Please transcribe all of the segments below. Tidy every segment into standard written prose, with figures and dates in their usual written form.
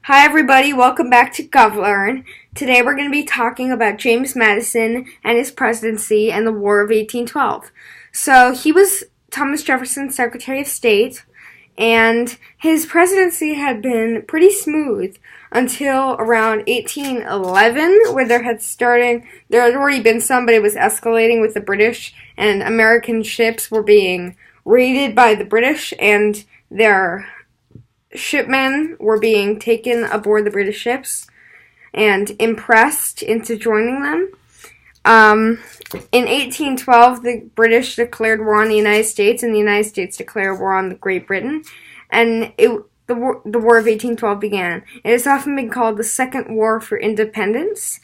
Hi everybody, welcome back to GOVLEARN. Today we're going to be talking about James Madison and his presidency and the War of 1812. So he was Thomas Jefferson's Secretary of State, and his presidency had been pretty smooth until around 1811, where there had already been some, but it was escalating with the British, and American ships were being raided by the British, and their shipmen were being taken aboard the British ships and impressed into joining them. In 1812, the British declared war on the United States, and the United States declared war on Great Britain, and the War of 1812 began. It has often been called the Second War for Independence,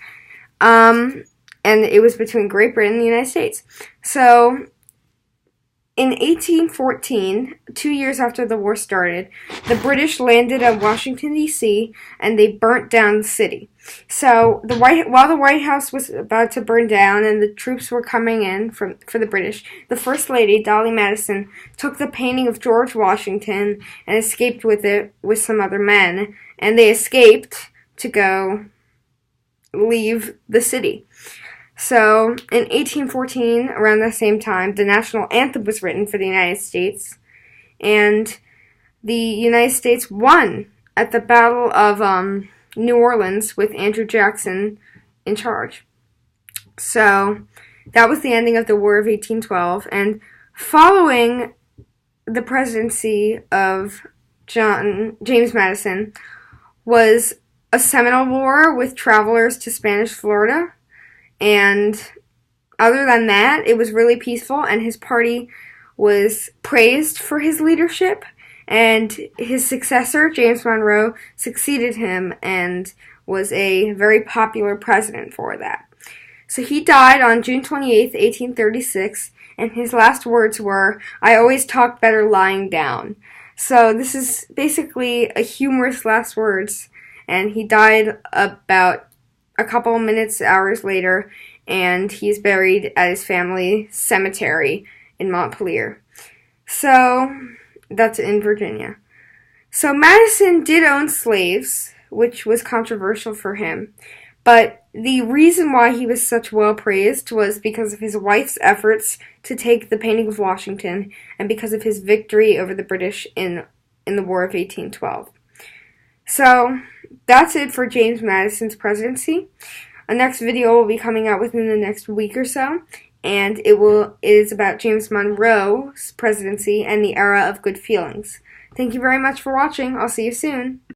and it was between Great Britain and the United States. So, in 1814, 2 years after the war started, the British landed at Washington, D.C., and they burnt down the city. So, while the White House was about to burn down and the troops were coming in for the British, the First Lady, Dolly Madison, took the painting of George Washington and escaped with it with some other men, and they escaped to go leave the city. So, in 1814, around the same time, the national anthem was written for the United States, and the United States won at the Battle of New Orleans with Andrew Jackson in charge. So, that was the ending of the War of 1812, and following the presidency of James Madison was a Seminole War with travelers to Spanish Florida. And other than that, it was really peaceful, and his party was praised for his leadership, and his successor, James Monroe, succeeded him and was a very popular president for that. So he died on June 28th, 1836, and his last words were, "I always talk better lying down." So this is basically a humorous last words, and he died about a couple hours later, and he's buried at his family cemetery in Montpelier. So, that's in Virginia. So, Madison did own slaves, which was controversial for him, but the reason why he was such well praised was because of his wife's efforts to take the painting of Washington, and because of his victory over the British in the War of 1812. So, that's it for James Madison's presidency. A next video will be coming out within the next week or so, and it is about James Monroe's presidency and the era of good feelings. Thank you very much for watching. I'll see you soon.